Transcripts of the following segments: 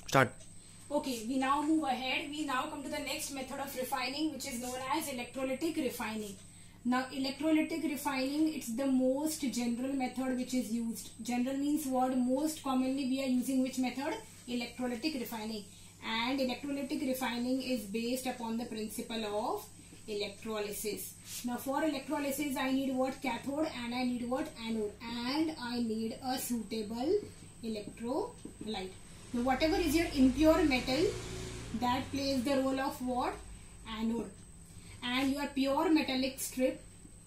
Start. Okay, we now move ahead. We now come to the next method of refining, which is known as electrolytic refining. Now, electrolytic refining, it's the most general method which is used. General means what? Most commonly we are using which method? Electrolytic refining. And electrolytic refining is based upon the principle of electrolysis. Now, for electrolysis, I need what? Cathode, and I need what? Anode. And I need a suitable electrolyte. Now, whatever is your impure metal, that plays the role of what? Anode. And your pure metallic strip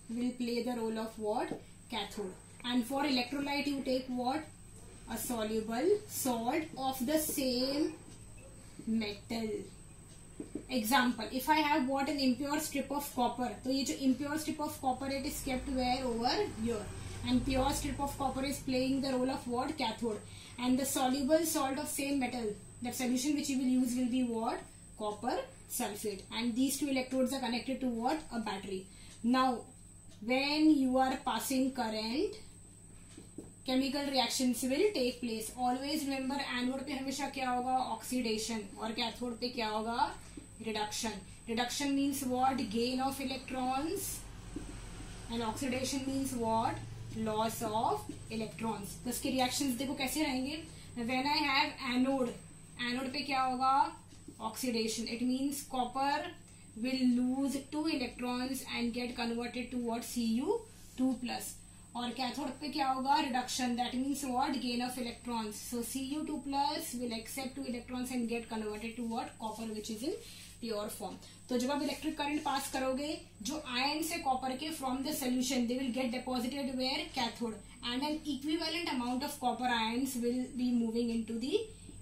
will play the role of what? Cathode. And for electrolyte, you take what? A soluble salt of the same metal. Example, if I have what? An impure strip of copper. So, ये जो impure strip of copper, it is kept where? Over here. And pure strip of copper is playing the role of what? Cathode. And the soluble salt of same metal, that solution which you will use will be what? Copper sulfate. And these two electrodes are connected to what? A battery. Now, when you are passing current, chemical reactions will take place. Always remember, anode पे हमेशा क्या होगा? Oxidation. और cathode पे क्या होगा? Reduction. Reduction means what? Gain of electrons. And oxidation means what? Loss of electrons. तो इसके reactions देखो कैसे रहेंगे? When I have anode, anode पे क्या होगा? Oxidation. It means copper will lose 2 electrons and get converted to what? Cu2 plus. और cathode पे क्या होगा? Reduction. That means what? Gain of electrons. So Cu2 plus will accept 2 electrons and get converted to what? Copper, which is in pure form. तो जब आप electric current pass करोगे, जो ion से कॉपर के from the solution they will get deposited where? Cathode. And an equivalent amount of copper ions will be moving into the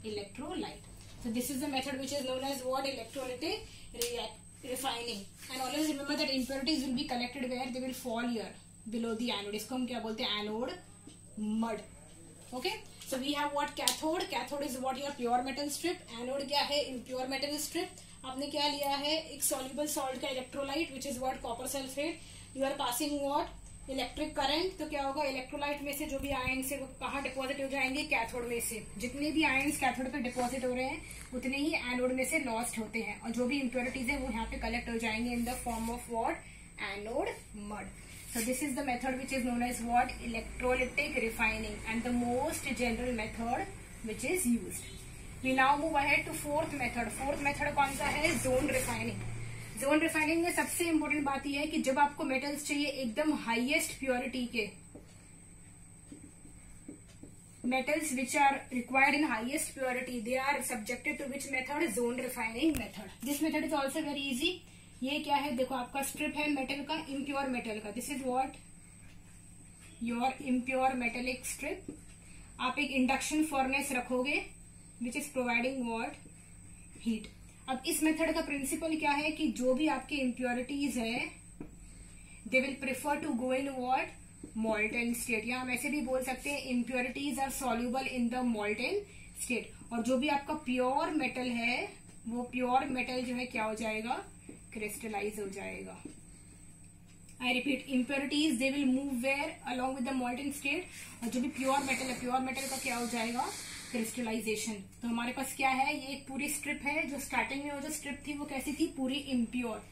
electrolyte. So this is the method which is known as what? Electrolytic refining. And always remember that impurities will be collected where? They will fall here below the anode. इसको हम क्या बोलते हैं? Anode mud. Okay. So we have what? Cathode. Cathode is what? Your pure metal strip. Anode क्या है? Impure metal strip. आपने क्या लिया है? एक soluble salt का electrolyte, which is what? Copper sulfate. You are passing what? Electric current. तो क्या होगा? इलेक्ट्रोलाइट में से जो भी आयन्स है वो कहाँ डिपॉजिट हो जाएंगे? कैथोड में से. जितने भी आयन्स कैथोड पे डिपॉजिट हो रहे हैं उतने ही एनोड में से लॉस्ट होते हैं, और जो भी इम्प्योरिटीज है वो यहाँ पे कलेक्ट हो जाएंगे in the form of what? Anode mud. So this is the method which is known as what? Electrolytic refining, and the most general method which is used. We now move ahead to fourth method. Fourth method कौन सा है? Zone refining. Zone refining में सबसे important बात यह है कि जब आपको मेटल्स चाहिए एकदम हाईएस्ट प्योरिटी के, metals which are required in highest purity, they are subjected to which method? Zone refining method. This method is also very easy. ये क्या है? देखो आपका स्ट्रिप है मेटल का, इम्प्योर मेटल का. This is what? Your impure metallic strip. आप एक इंडक्शन फर्नेस रखोगे which is providing what? Heat. अब इस मेथड का प्रिंसिपल क्या है कि जो भी आपके इम्प्योरिटीज है they will prefer to go in what? Molten state. या हम ऐसे भी बोल सकते हैं impurities are soluble in the molten state. और जो भी आपका प्योर मेटल है वो प्योर मेटल जो है क्या हो जाएगा? क्रिस्टलाइज हो जाएगा. I repeat, impurities they will move where along with the molten state. और जो भी प्योर मेटल है, प्योर मेटल का क्या हो जाएगा? क्रिस्टलाइजेशन. तो हमारे पास क्या है? ये एक पूरी स्ट्रिप है. जो स्टार्टिंग में वो जो स्ट्रिप थी वो कैसी थी? पूरी इम्प्योर.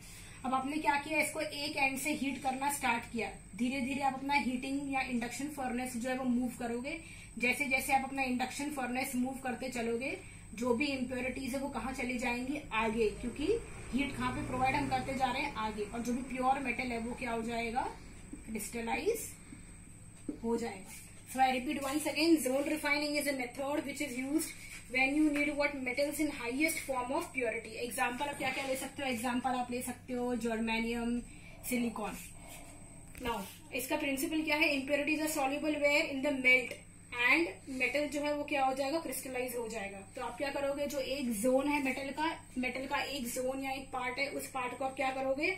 अब आपने क्या किया? इसको एक एंड से हीट करना स्टार्ट किया. धीरे धीरे आप अपना हीटिंग या इंडक्शन फर्नेस जो है वो मूव करोगे. जैसे जैसे आप अपना इंडक्शन फर्नेस मूव करते चलोगे, जो भी इम्प्योरिटीज है वो कहाँ चली जाएंगी? आगे. क्योंकि हीट कहाँ पे प्रोवाइड हम करते जा रहे हैं? आगे. और जो भी प्योर मेटल है वो क्या हो जाएगा? क्रिस्टलाइज हो जाएगा. So I repeat once again, zone refining is a method which is used when you need what? Metals in highest form of purity. Example आप क्या क्या ले सकते हो? Example आप ले सकते हो जर्मेनियम, सिलिकॉन. Now इसका प्रिंसिपल क्या है? Impurities are soluble where? In the melt. And metal जो है वो क्या हो जाएगा? क्रिस्टलाइज हो जाएगा. तो आप क्या करोगे? जो एक जोन है मेटल का एक जोन या एक पार्ट है, उस पार्ट को आप क्या करोगे?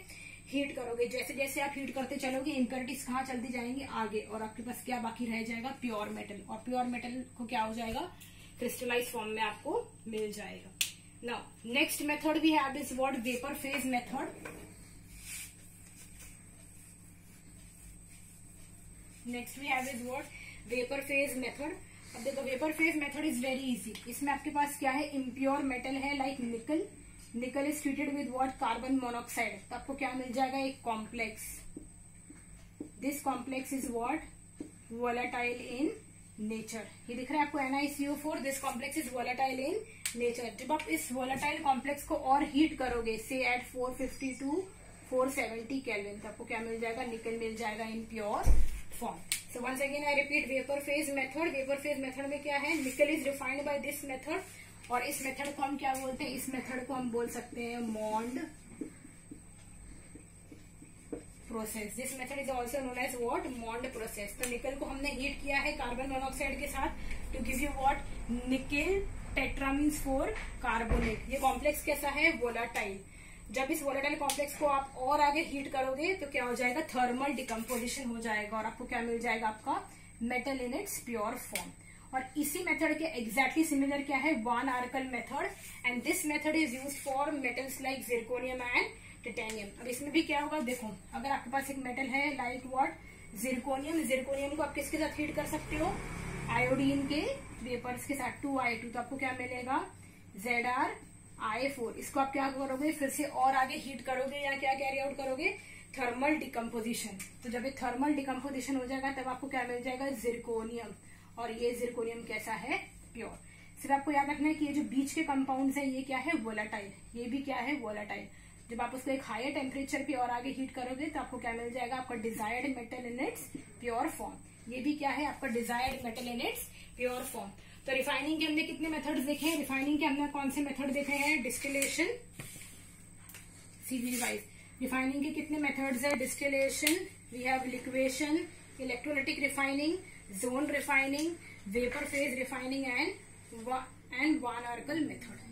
हीट करोगे. जैसे जैसे आप हीट करते चलोगे इम्प्योरिटीज कहाँ चलती जाएंगी? आगे. और आपके पास क्या बाकी रह जाएगा? Pure metal. और प्योर मेटल को क्या हो जाएगा? क्रिस्टलाइज फॉर्म में आपको मिल जाएगा. Now next method we have is what? Vapour phase method. Next we have is what? Vapour phase method. अब देखो vapour phase method is very easy. इसमें आपके पास क्या है, इम्प्योर मेटल है लाइक निकल. निकल is treated with what, carbon monoxide. तो आपको क्या मिल जाएगा, एक complex. This complex is what, volatile in nature. ये दिख रहा है आपको NiCO4. This complex is volatile in nature. जब आप इस वोलेटाइल कॉम्प्लेक्स को और हीट करोगे, से एट 450 to 470 केल्विन, तो आपको क्या मिल जाएगा, निकल मिल जाएगा in pure form. So once again I repeat, vapour phase method. Vapour phase method में क्या है, nickel is refined by this method. और इस मेथड को हम क्या बोलते हैं, इस मेथड को हम बोल सकते हैं Mond process. This method is also known as what, Mond process. तो निकल को हमने हीट किया है कार्बन मोनोऑक्साइड के साथ टू गिव यू व्हाट, निकल टेट्रामीन्स 4 कार्बोनेट. ये कॉम्प्लेक्स कैसा है, वोलाटाइल. जब इस वोलेटाइल कॉम्प्लेक्स को आप और आगे हीट करोगे तो क्या हो जाएगा, थर्मल डिकम्पोजिशन हो जाएगा और आपको क्या मिल जाएगा, आपका metal in its pure form. और इसी मेथड के एग्जैक्टली सिमिलर क्या है, van Arkel method. And this method is used for metals like zirconium and titanium. अब इसमें भी क्या होगा, देखो अगर आपके पास एक मेटल है लाइक व्हाट, जिरकोनियम. जिरकोनियम को आप किसके साथ हीट कर सकते हो, आयोडीन के वेपर्स के साथ, 2I2. तो आपको क्या मिलेगा, ZrI4. इसको आप क्या करोगे, फिर से और आगे हीट करोगे या क्या कैरी आउट करोगे, थर्मल डिकम्पोजिशन. तो जब ये थर्मल डिकम्पोजिशन हो जाएगा तब आपको क्या मिल जाएगा, जिरकोनियम. और ये जिरकोनियम कैसा है, प्योर. सिर्फ आपको याद रखना है कि ये जो बीच के कंपाउंड्स है ये क्या है, वोलाटाइल. ये भी क्या है, वोलाटाइल. जब आप उसको एक हायर टेम्परेचर पे और आगे हीट करोगे तो आपको क्या मिल जाएगा, आपका desired metal in its pure form. ये भी क्या है, आपका desired metal in its pure form. तो रिफाइनिंग के हमने कितने मेथड्स देखे हैं, रिफाइनिंग के हमने कौन से मेथड देखे हैं, डिस्टिलेशन. सीवी वाइज रिफाइनिंग के कितने मेथड्स है, distillation, we have liquation, electrolytic refining, zone refining, vapour phase refining and van Arkel method.